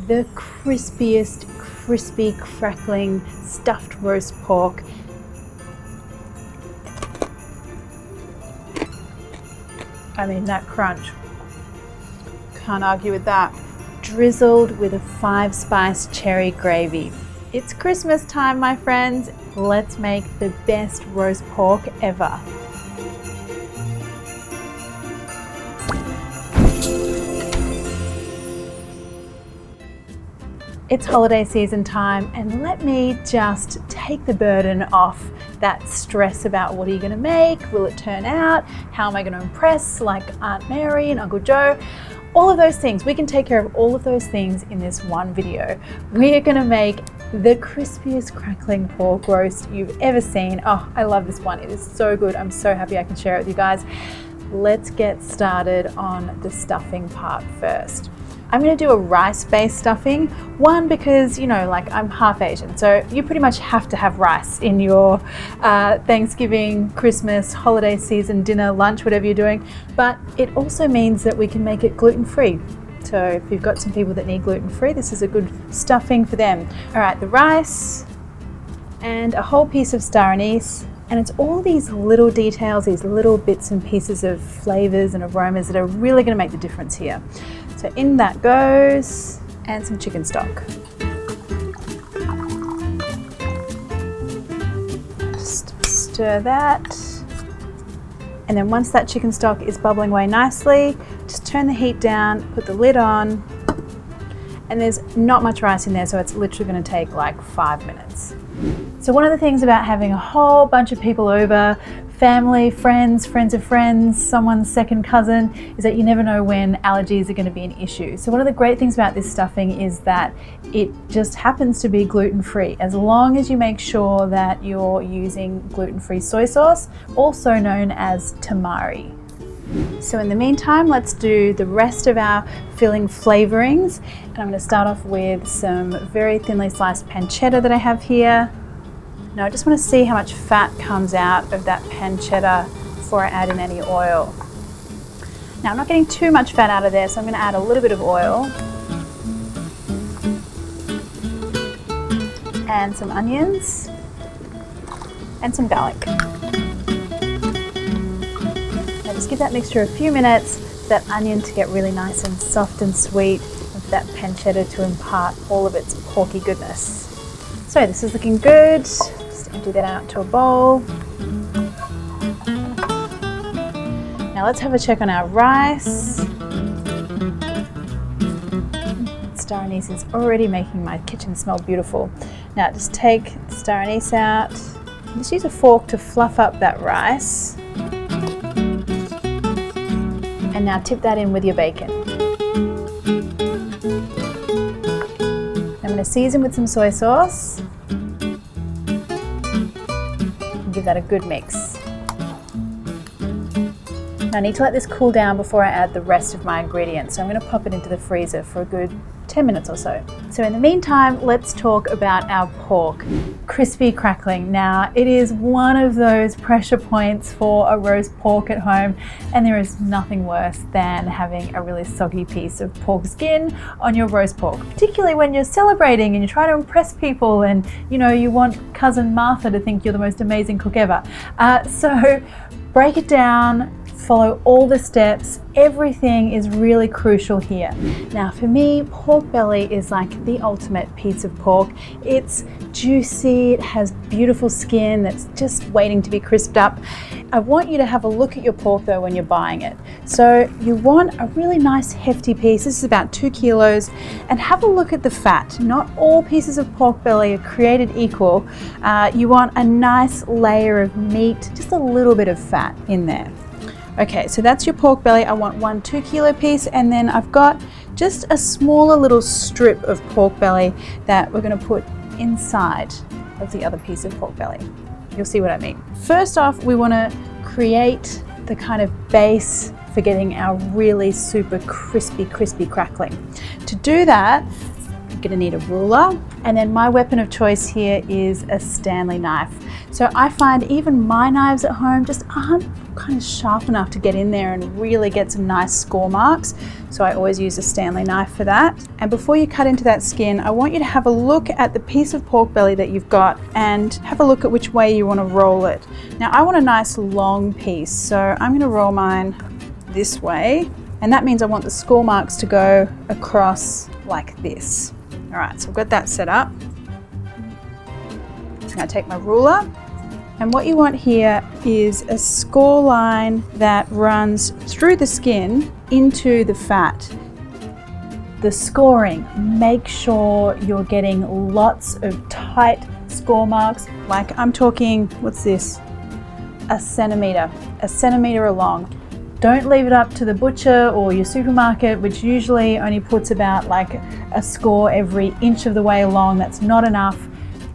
the crispiest, crispy, crackling, stuffed roast pork. I mean, that crunch, can't argue with that. Drizzled with a 5-spice cherry gravy. It's Christmas time, my friends. Let's make the best roast pork ever. It's holiday season time, and let me just take the burden off that stress about what are you going to make, will it turn out, how am I going to impress like Aunt Mary and Uncle Joe. All of those things, we can take care of all of those things in this one video. We are going to make the crispiest crackling pork roast you've ever seen. Oh, I love this one. It is so good. I'm so happy I can share it with you guys. Let's get started on the stuffing part first. I'm going to do a rice-based stuffing. One, because, you know, like I'm half Asian, so you pretty much have to have rice in your Thanksgiving, Christmas, holiday season, dinner, lunch, whatever you're doing. But it also means that we can make it gluten-free. So if you've got some people that need gluten-free, this is a good stuffing for them. All right, the rice and a whole piece of star anise. And it's all these little details, these little bits and pieces of flavors and aromas that are really going to make the difference here. So in that goes, and some chicken stock. Just stir that. And then once that chicken stock is bubbling away nicely, just turn the heat down, put the lid on, and there's not much rice in there, so it's literally going to take like 5 minutes. So one of the things about having a whole bunch of people over, family, friends, friends of friends, someone's second cousin, is that you never know when allergies are going to be an issue. So one of the great things about this stuffing is that it just happens to be gluten-free, as long as you make sure that you're using gluten-free soy sauce, also known as tamari. So in the meantime, let's do the rest of our filling flavorings. And I'm going to start off with some very thinly sliced pancetta that I have here. Now I just want to see how much fat comes out of that pancetta before I add in any oil. Now I'm not getting too much fat out of there, so I'm going to add a little bit of oil. And some onions. And some garlic. Just give that mixture a few minutes for that onion to get really nice and soft and sweet, and for that pancetta to impart all of its porky goodness. So this is looking good. Just empty that out to a bowl. Now let's have a check on our rice. Star anise is already making my kitchen smell beautiful. Now just take the star anise out. Just use a fork to fluff up that rice. And now tip that in with your bacon. I'm going to season with some soy sauce. And give that a good mix. Now I need to let this cool down before I add the rest of my ingredients. So I'm going to pop it into the freezer for a good 10 minutes or so. So in the meantime, let's talk about our pork. Crispy crackling. Now it is one of those pressure points for a roast pork at home, and there is nothing worse than having a really soggy piece of pork skin on your roast pork, particularly when you're celebrating and you're trying to impress people and you know you want cousin Martha to think you're the most amazing cook ever. So break it down. Follow all the steps. Everything is really crucial here. Now for me, pork belly is like the ultimate piece of pork. It's juicy, it has beautiful skin that's just waiting to be crisped up. I want you to have a look at your pork though when you're buying it. So you want a really nice hefty piece. This is about 2 kilos, and have a look at the fat. Not all pieces of pork belly are created equal. You want a nice layer of meat, just a little bit of fat in there. Okay, so that's your pork belly. I want 1 2 kilo piece, and then I've got just a smaller little strip of pork belly that we're going to put inside of the other piece of pork belly. You'll see what I mean. First off, we want to create the kind of base for getting our really super crispy crackling. To do that, I'm going to need a ruler, and then my weapon of choice here is a Stanley knife. So I find even my knives at home just aren't kind of sharp enough to get in there and really get some nice score marks. So I always use a Stanley knife for that. And before you cut into that skin, I want you to have a look at the piece of pork belly that you've got and have a look at which way you want to roll it. Now I want a nice long piece, so I'm going to roll mine this way, and that means I want the score marks to go across like this. All right, so I've got that set up. I'm going to take my ruler. And what you want here is a score line that runs through the skin into the fat. The scoring, make sure you're getting lots of tight score marks. Like I'm talking, what's this? A centimeter along. Don't leave it up to the butcher or your supermarket, which usually only puts about like a score every inch of the way along. That's not enough,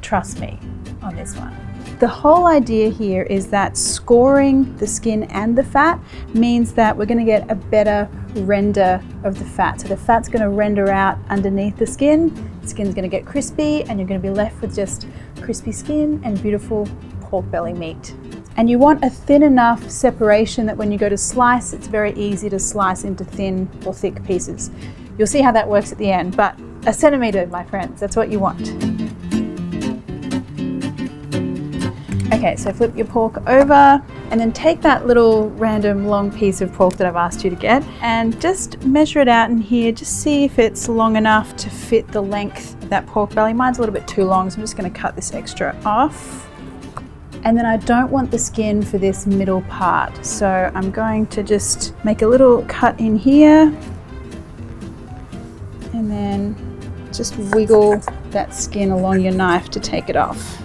trust me on this one. The whole idea here is that scoring the skin and the fat means that we're going to get a better render of the fat. So the fat's going to render out underneath the skin. The skin's going to get crispy and you're going to be left with just crispy skin and beautiful pork belly meat. And you want a thin enough separation that when you go to slice, it's very easy to slice into thin or thick pieces. You'll see how that works at the end, but a centimeter, my friends, that's what you want. Okay, so flip your pork over and then take that little random long piece of pork that I've asked you to get and just measure it out in here. Just see if it's long enough to fit the length of that pork belly. Mine's a little bit too long, so I'm just going to cut this extra off. And then I don't want the skin for this middle part, so I'm going to just make a little cut in here and then just wiggle that skin along your knife to take it off.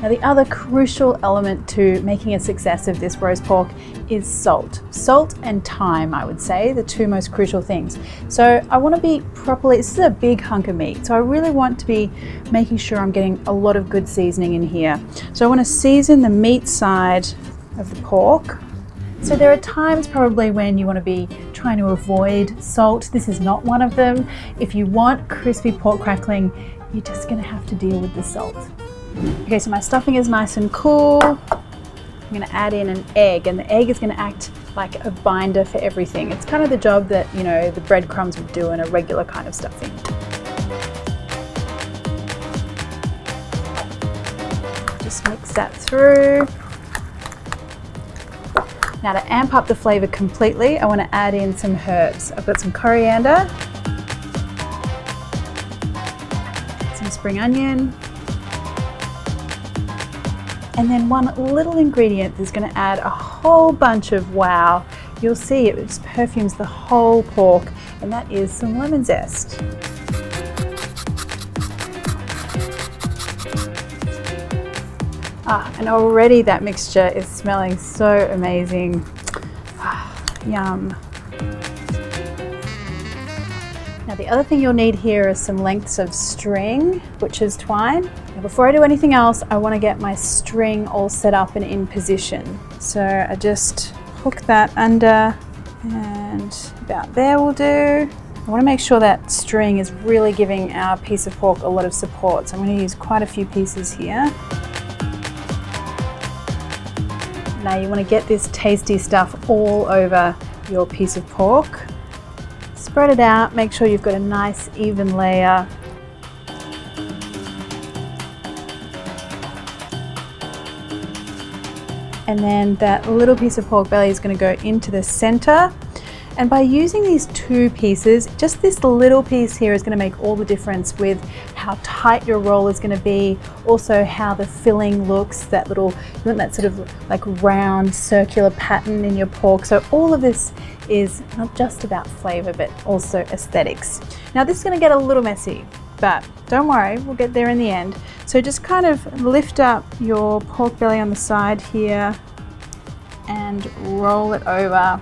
Now the other crucial element to making a success of this roast pork is salt. Salt and thyme, I would say, the two most crucial things. So I want to be properly, this is a big hunk of meat, so I really want to be making sure I'm getting a lot of good seasoning in here. So I want to season the meat side of the pork. So there are times probably when you want to be trying to avoid salt. This is not one of them. If you want crispy pork crackling, you're just going to have to deal with the salt. Okay, so my stuffing is nice and cool. I'm going to add in an egg, and the egg is going to act like a binder for everything. It's kind of the job that, you know, the breadcrumbs would do in a regular kind of stuffing. Just mix that through. Now to amp up the flavor completely, I want to add in some herbs. I've got some coriander, some spring onion, and then one little ingredient that's going to add a whole bunch of wow. You'll see it just perfumes the whole pork, and that is some lemon zest. And already that mixture is smelling so amazing. Yum. Now the other thing you'll need here is some lengths of string, butcher's twine. Now before I do anything else, I want to get my string all set up and in position. So I just hook that under, and about there will do. I want to make sure that string is really giving our piece of pork a lot of support. So I'm going to use quite a few pieces here. Now you want to get this tasty stuff all over your piece of pork. Spread it out, make sure you've got a nice even layer. And then that little piece of pork belly is going to go into the center. And by using these two pieces, just this little piece here is going to make all the difference with how tight your roll is going to be, also how the filling looks, that little, you want that sort of like round circular pattern in your pork. So all of this is not just about flavor, but also aesthetics. Now this is going to get a little messy, but don't worry, we'll get there in the end. So just kind of lift up your pork belly on the side here and roll it over.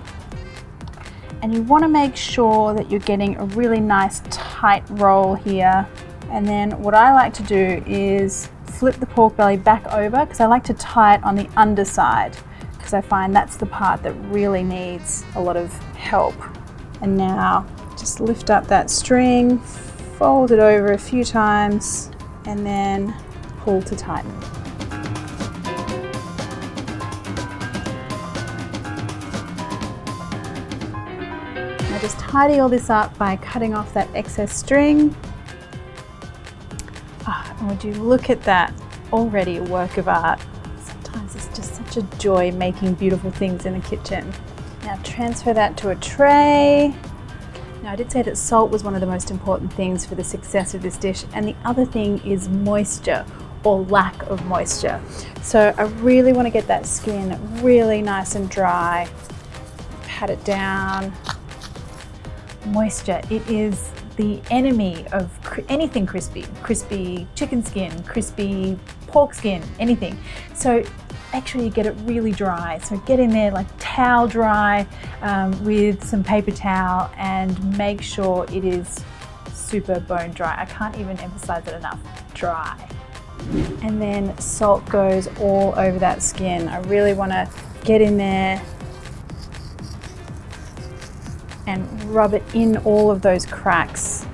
And you want to make sure that you're getting a really nice tight roll here. And then what I like to do is flip the pork belly back over, because I like to tie it on the underside, because I find that's the part that really needs a lot of help. And now just lift up that string, fold it over a few times, and then pull to tighten. tidy all this up by cutting off that excess string. And would you look at that, already a work of art. Sometimes it's just such a joy making beautiful things in the kitchen. Now transfer that to a tray. Now I did say that salt was one of the most important things for the success of this dish, and the other thing is moisture or lack of moisture. So I really want to get that skin really nice and dry. Pat it down. Moisture, it is the enemy of anything crispy. Crispy chicken skin, crispy pork skin, anything. So make sure you get it really dry. So get in there like towel dry with some paper towel, and make sure it is super bone dry. I can't even emphasize it enough, dry. And then salt goes all over that skin. I really want to get in there and rub it in all of those cracks.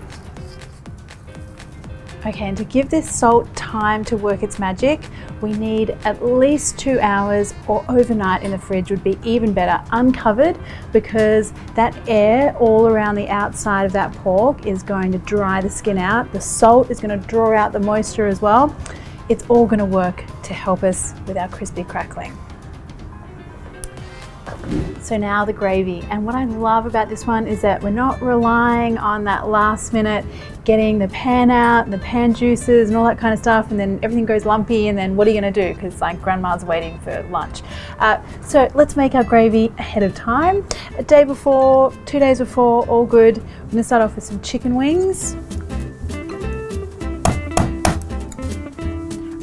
Okay, and to give this salt time to work its magic, we need at least 2 hours, or overnight in the fridge would be even better, uncovered, because that air all around the outside of that pork is going to dry the skin out. The salt is going to draw out the moisture as well. It's all going to work to help us with our crispy crackling. So now the gravy, and what I love about this one is that we're not relying on that last minute getting the pan out and the pan juices and all that kind of stuff, and then everything goes lumpy, and then what are you going to do, because like grandma's waiting for lunch. So let's make our gravy ahead of time. A day before, 2 days before, all good. We're going to start off with some chicken wings.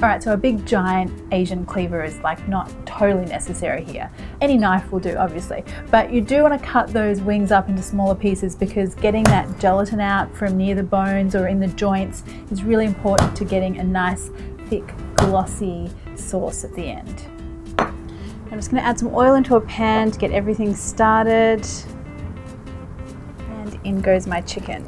All right, so a big giant Asian cleaver is like not totally necessary here. Any knife will do, obviously, but you do want to cut those wings up into smaller pieces, because getting that gelatin out from near the bones or in the joints is really important to getting a nice, thick, glossy sauce at the end. I'm just going to add some oil into a pan to get everything started, and in goes my chicken.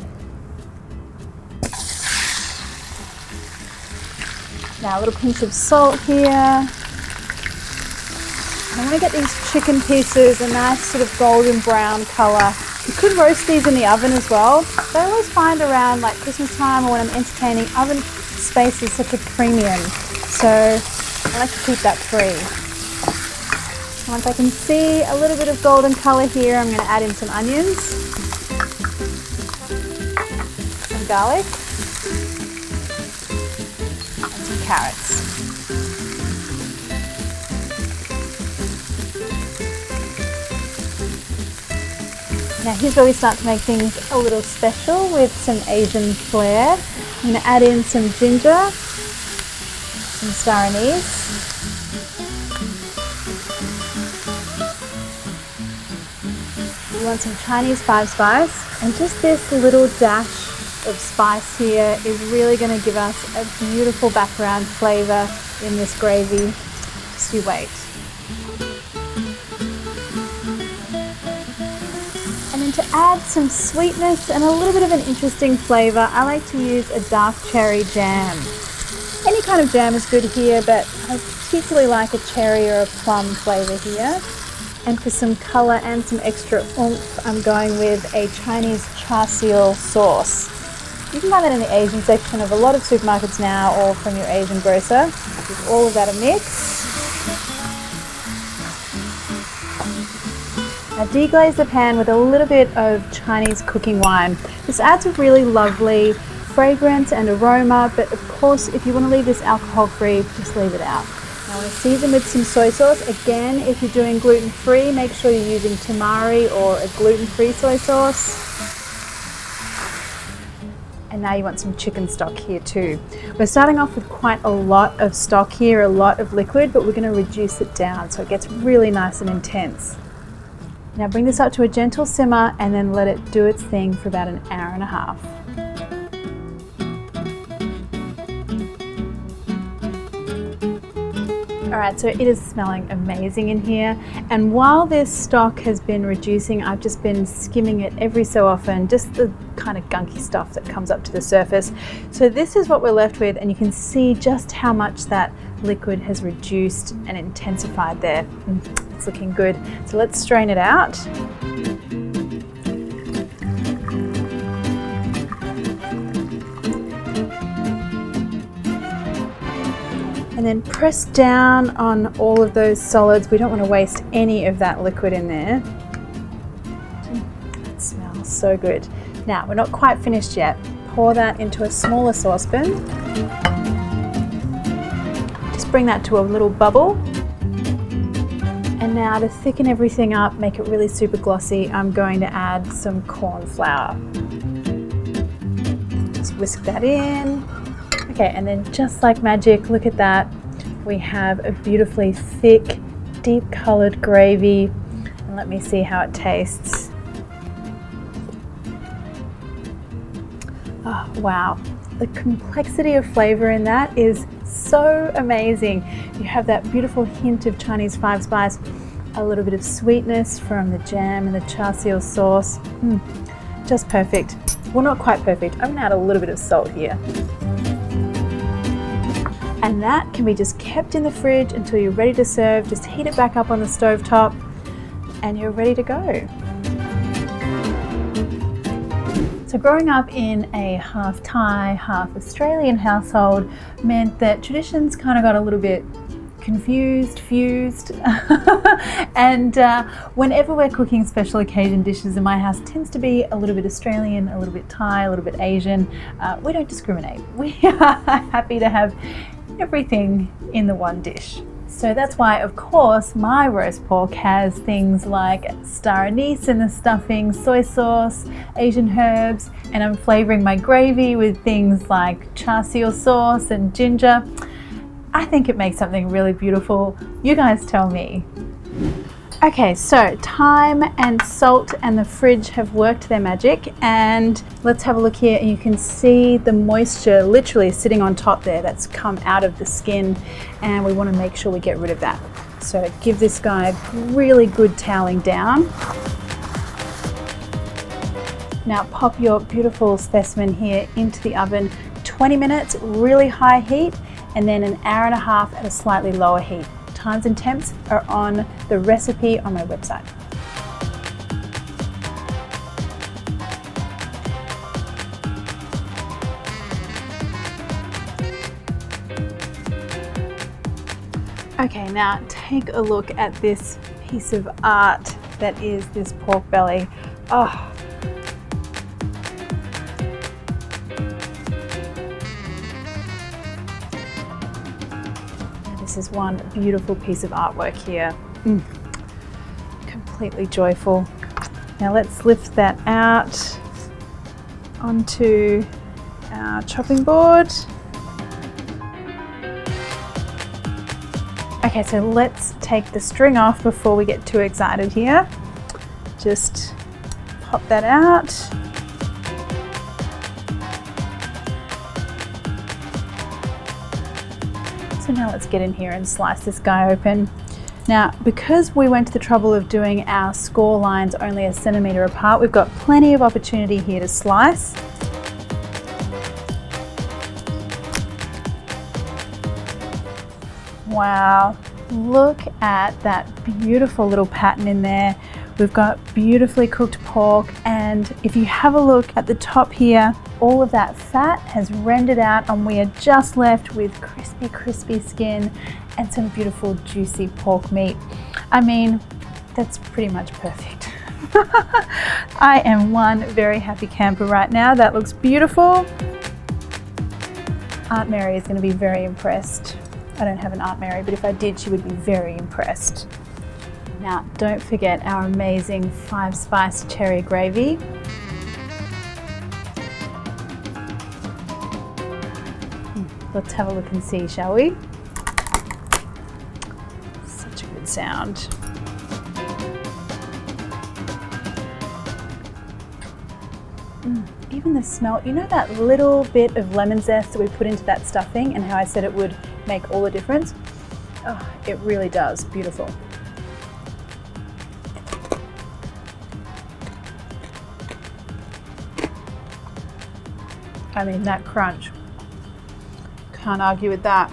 Now a little pinch of salt here. I want to get these chicken pieces a nice sort of golden brown color. You could roast these in the oven as well. But I always find around like Christmas time or when I'm entertaining, oven space is such a premium. So I like to keep that free. Once I can see a little bit of golden color here, I'm going to add in some onions, some garlic, carrots. Now here's where we start to make things a little special with some Asian flair. I'm going to add in some ginger, some star anise, we want some Chinese 5-spice, and just this little dash of spice here is really going to give us a beautiful background flavour in this gravy. Just you wait. And then to add some sweetness and a little bit of an interesting flavour, I like to use a dark cherry jam. Any kind of jam is good here, but I particularly like a cherry or a plum flavour here. And for some colour and some extra oomph, I'm going with a Chinese char siu sauce. You can find that in the Asian section of a lot of supermarkets now, or from your Asian grocer. Give all of that a mix. Now deglaze the pan with a little bit of Chinese cooking wine. This adds a really lovely fragrance and aroma, but of course if you want to leave this alcohol free, just leave it out. Now I want to season with some soy sauce. Again, if you're doing gluten-free, make sure you're using tamari or a gluten-free soy sauce. And now you want some chicken stock here too. We're starting off with quite a lot of stock here, a lot of liquid, but we're going to reduce it down so it gets really nice and intense. Now bring this up to a gentle simmer and then let it do its thing for about an hour and a half. Alright, so it is smelling amazing in here, and while this stock has been reducing, I've just been skimming it every so often, just the kind of gunky stuff that comes up to the surface. So this is what we're left with, and you can see just how much that liquid has reduced and intensified there. It's looking good. So let's strain it out. And then press down on all of those solids. We don't want to waste any of that liquid in there. It smells so good. Now, we're not quite finished yet. Pour that into a smaller saucepan. Just bring that to a little bubble. And now to thicken everything up, make it really super glossy, I'm going to add some corn flour. Just whisk that in. Okay, and then just like magic, look at that. We have a beautifully thick, deep colored gravy. And let me see how it tastes. Oh, wow. The complexity of flavor in that is so amazing. You have that beautiful hint of Chinese 5-spice, a little bit of sweetness from the jam and the char siu sauce. Just perfect. Well, not quite perfect. I'm gonna add a little bit of salt here. And that can be just kept in the fridge until you're ready to serve. Just heat it back up on the stovetop and you're ready to go. So growing up in a half Thai, half Australian household meant that traditions kind of got a little bit confused, fused. And whenever we're cooking special occasion dishes in my house, it tends to be a little bit Australian, a little bit Thai, a little bit Asian. We don't discriminate. We are happy to have everything in the one dish. So that's why, of course, my roast pork has things like star anise in the stuffing, soy sauce, Asian herbs, and I'm flavoring my gravy with things like char siu sauce and ginger. I think it makes something really beautiful. You guys tell me. Okay, so thyme and salt and the fridge have worked their magic, and let's have a look here and you can see the moisture literally sitting on top there that's come out of the skin, and we want to make sure we get rid of that. So give this guy a really good toweling down. Now pop your beautiful specimen here into the oven, 20 minutes, really high heat, and then an hour and a half at a slightly lower heat. Times and temps are on the recipe on my website. Okay, now take a look at this piece of art that is this pork belly. Oh. This is one beautiful piece of artwork here. Completely joyful. Now let's lift that out onto our chopping board. Okay, so let's take the string off before we get too excited here. Just pop that out. So now let's get in here and slice this guy open. Now, because we went to the trouble of doing our score lines only a centimetre apart, we've got plenty of opportunity here to slice. Wow, look at that beautiful little pattern in there. We've got beautifully cooked pork, and if you have a look at the top here, all of that fat has rendered out and we are just left with crispy skin and some beautiful juicy pork meat. I mean, that's pretty much perfect. I am one very happy camper right now. That looks beautiful. Aunt Mary is going to be very impressed. I don't have an Aunt Mary, but if I did, she would be very impressed. Now, don't forget our amazing 5-spice cherry gravy. Let's have a look and see, shall we? Such a good sound. Even the smell, you know that little bit of lemon zest that we put into that stuffing and how I said it would make all the difference? Oh, it really does. Beautiful. I mean, that crunch. Can't argue with that.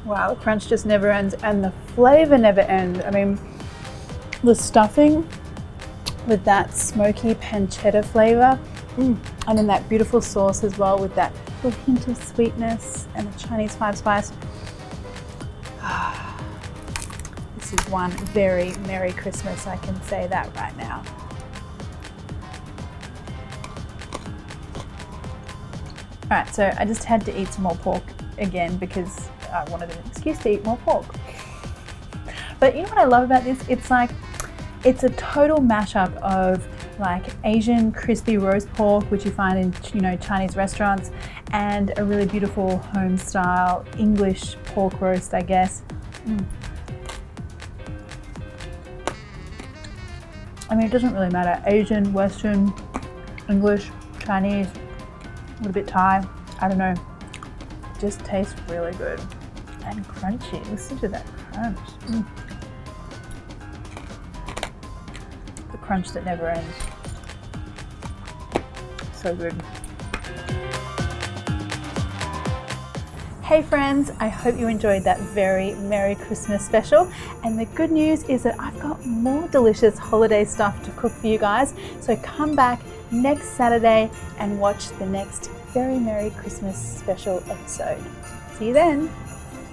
Wow, the crunch just never ends and the flavor never ends. I mean, the stuffing with that smoky pancetta flavor, and then that beautiful sauce as well with that little hint of sweetness and the Chinese 5-spice. this is one very Merry Christmas, I can say that right now. Alright, so I just had to eat some more pork again because I wanted an excuse to eat more pork. But you know what I love about this? It's a total mashup of like Asian crispy roast pork, which you find in, you know, Chinese restaurants, and a really beautiful home style English pork roast, I guess. I mean, it doesn't really matter. Asian, Western, English, Chinese, a little bit Thai, I don't know. It just tastes really good and crunchy. Listen to that crunch. The crunch that never ends. So good. Hey friends, I hope you enjoyed that very Merry Christmas special. And the good news is that I've got more delicious holiday stuff to cook for you guys. So come back next Saturday and watch the next very Merry Christmas special episode. See you then.